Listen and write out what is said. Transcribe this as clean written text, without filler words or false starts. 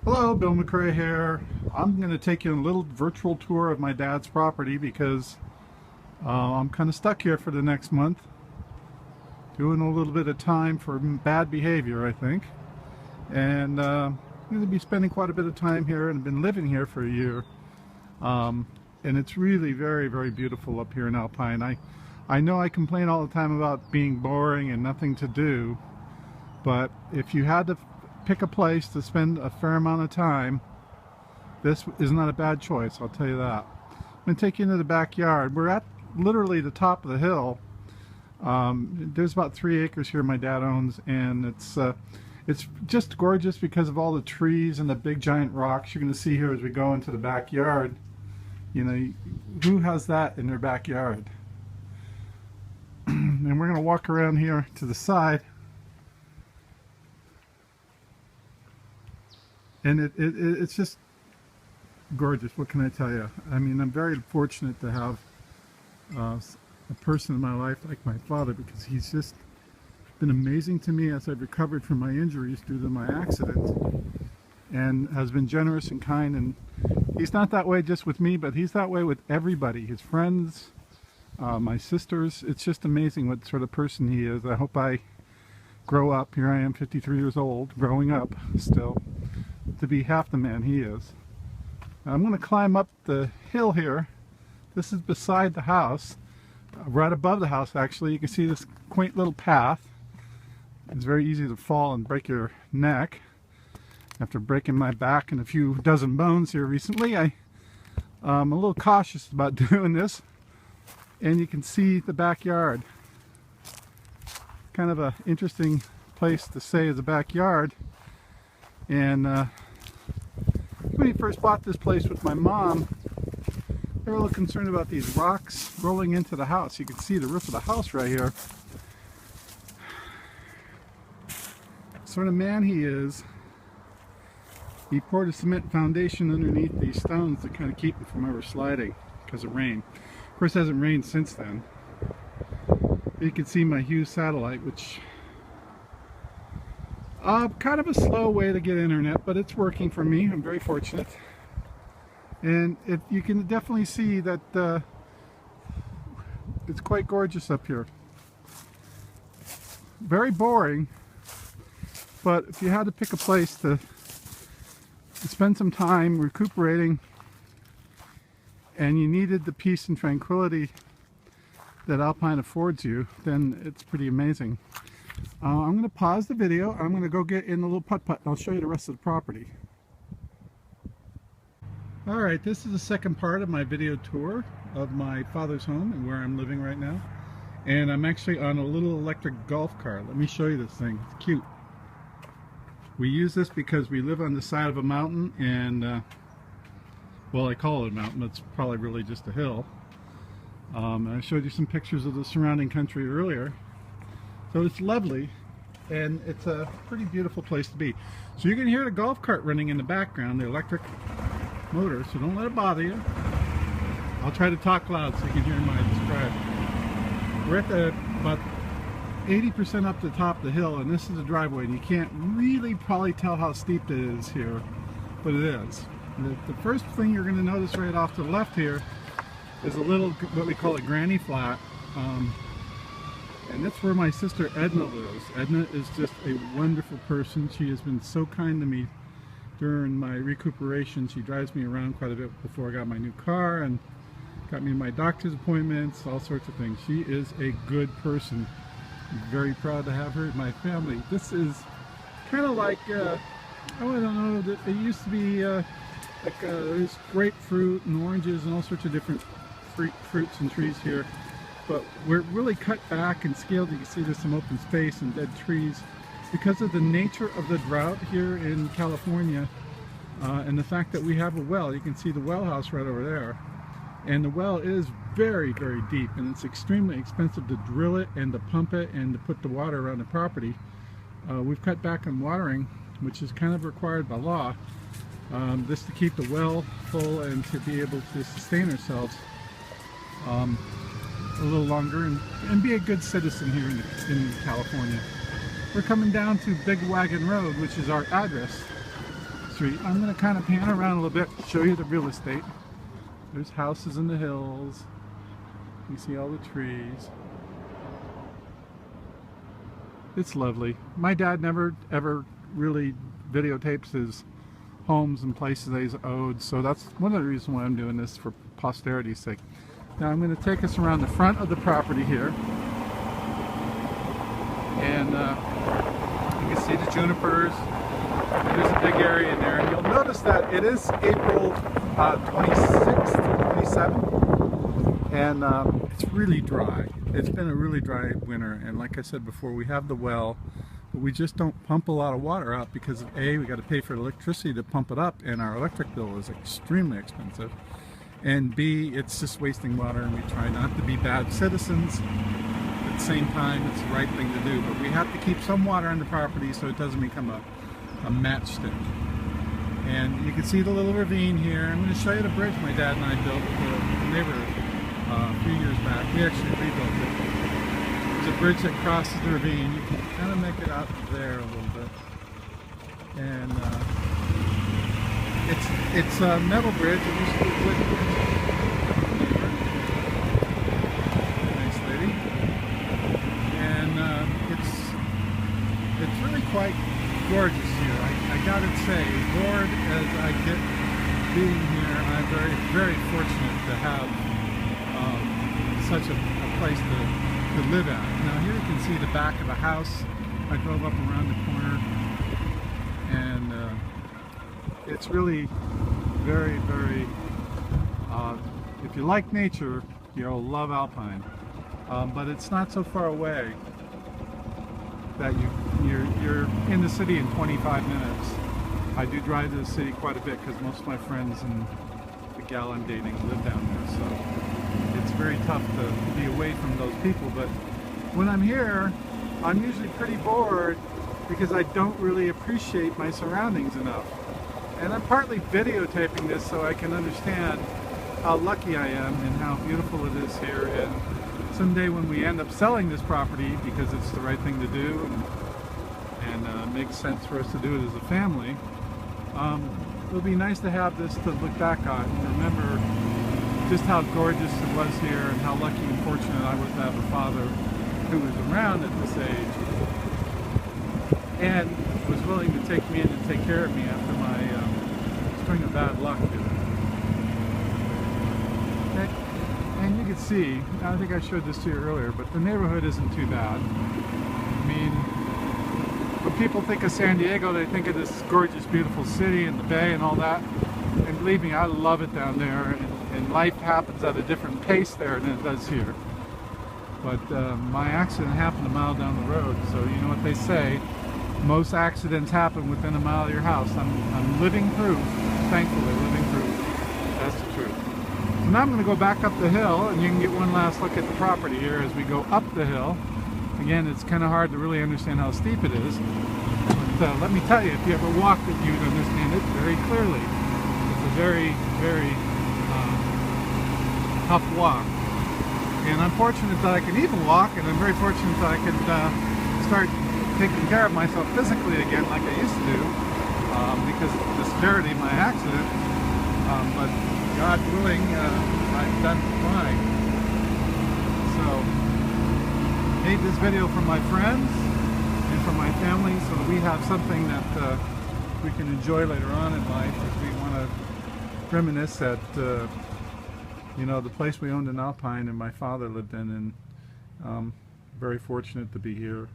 Hello, Bill McCrae here. I'm going to take you on a little virtual tour of my dad's property because I'm kind of stuck here for the next month. Doing a little bit of time for bad behavior, I think. And I'm going to be spending quite a bit of time here, and I've been living here for a year. And it's really very, very beautiful up here in Alpine. I know I complain all the time about being boring and nothing to do, but if you had to pick a place to spend a fair amount of time, this is not a bad choice, I'll tell you that. I'm going to take you into the backyard. We're at literally the top of the hill. There's about 3 acres here my dad owns, and it's just gorgeous because of all the trees and the big giant rocks you're going to see here as we go into the backyard. You know, who has that in their backyard? And we're going to walk around here to the side. And it's just gorgeous. What can I tell you? I mean, I'm very fortunate to have a person in my life like my father, because he's just been amazing to me as I've recovered from my injuries due to my accident, and has been generous and kind. And he's not that way just with me, but he's that way with everybody, his friends, my sisters. It's just amazing what sort of person he is. I hope I grow up. Here I am, 53 years old, growing up still, to be half the man he is. I'm going to climb up the hill here. This is beside the house, right above the house actually. You can see this quaint little path. It's very easy to fall and break your neck. After breaking my back and a few dozen bones here recently, I'm a little cautious about doing this. And you can see the backyard. Kind of an interesting place to say is a backyard. And when we first bought this place with my mom, they were a little concerned about these rocks rolling into the house. You can see the roof of the house right here. Sort of man he is, he poured a cement foundation underneath these stones to kind of keep it from ever sliding because of rain. Of course, it hasn't rained since then. You can see my Hughes satellite, which kind of a slow way to get internet, but it's working for me. I'm very fortunate. And you can definitely see that it's quite gorgeous up here. Very boring, but if you had to pick a place to spend some time recuperating, and you needed the peace and tranquility that Alpine affords you, then it's pretty amazing. I'm going to pause the video. I'm going to go get in the little putt-putt, and I'll show you the rest of the property. Alright, this is the second part of my video tour of my father's home and where I'm living right now. And I'm actually on a little electric golf cart. Let me show you this thing. It's cute. We use this because we live on the side of a mountain, and well, I call it a mountain, but it's probably really just a hill. I showed you some pictures of the surrounding country earlier. So it's lovely, and it's a pretty beautiful place to be. So you can hear the golf cart running in the background, the electric motor, so don't let it bother you. I'll try to talk loud so you can hear my describe. We're at about 80% up the top of the hill, and this is the driveway, and you can't really probably tell how steep it is here, but it is. The first thing you're going to notice right off to the left here is a little, what we call a granny flat. And that's where my sister Edna lives. Edna is just a wonderful person. She has been so kind to me during my recuperation. She drives me around quite a bit before I got my new car, and got me my doctor's appointments, all sorts of things. She is a good person. I'm very proud to have her in my family. This is kind of like, oh, I don't know, it used to be there's grapefruit and oranges and all sorts of different fruits and trees here. But we're really cut back and scaled. You can see there's some open space and dead trees because of the nature of the drought here in California, and the fact that we have a well. You can see the well house right over there, and the well is very, very deep, and it's extremely expensive to drill it and to pump it and to put the water around the property. We've cut back on watering, which is kind of required by law, just to keep the well full and to be able to sustain ourselves a little longer and be a good citizen here in California. We're coming down to Big Wagon Road, which is our address. street. I'm going to kind of pan around a little bit, show you the real estate. There's houses in the hills. You see all the trees. It's lovely. My dad never ever really videotapes his homes and places that he's owed, so that's one of the reasons why I'm doing this, for posterity's sake. Now I'm going to take us around the front of the property here, and you can see the junipers. There's a big area in there, and you'll notice that it is April 26th, 27th, and it's really dry. It's been a really dry winter, and like I said before, we have the well, but we just don't pump a lot of water out because of A, we got to pay for electricity to pump it up, and our electric bill is extremely expensive, and B, it's just wasting water, and we try not to be bad citizens. At the same time, it's the right thing to do, but we have to keep some water on the property so it doesn't become a matchstick. And you can see the little ravine here. I'm going to show you the bridge my dad and I built for the neighborhood a few years back. We actually rebuilt it. There's a bridge that crosses the ravine. You can kind of make it out there a little bit. And it's a metal bridge. It used to be a wood bridge. Nice lady. And it's really quite gorgeous here. I gotta say, bored as I get being here, I'm very, very fortunate to have such a place to live at. Now here you can see the back of a house. I drove up around the corner, and it's really very, very, if you like nature, you'll love Alpine, but it's not so far away that you're in the city in 25 minutes. I do drive to the city quite a bit because most of my friends and the gal I'm dating live down there, so it's very tough to be away from those people. But when I'm here, I'm usually pretty bored because I don't really appreciate my surroundings enough. And I'm partly videotaping this so I can understand how lucky I am and how beautiful it is here. And someday when we end up selling this property, because it's the right thing to do and makes sense for us to do it as a family, it'll be nice to have this to look back on and remember just how gorgeous it was here and how lucky and fortunate I was to have a father who was around at this age and was willing to take me in and take care of me after my string of bad luck. And you can see, I think I showed this to you earlier, but the neighborhood isn't too bad. I mean, when people think of San Diego, they think of this gorgeous, beautiful city and the bay and all that. And believe me, I love it down there, and life happens at a different pace there than it does here. But my accident happened a mile down the road, so you know what they say, most accidents happen within a mile of your house. I'm living proof, thankfully living proof. That's the truth. So now I'm going to go back up the hill, and you can get one last look at the property here as we go up the hill. Again, it's kind of hard to really understand how steep it is, but let me tell you, if you ever walked it, you'd understand it very clearly. It's a very, very tough walk. And I'm fortunate that I can even walk, and I'm very fortunate that I can start taking care of myself physically again like I used to do, because of the severity of my accident. But God willing, I've done fine. So, made this video for my friends and for my family so that we have something that we can enjoy later on in life as we want to reminisce at you know, the place we owned in Alpine and my father lived in, and very fortunate to be here.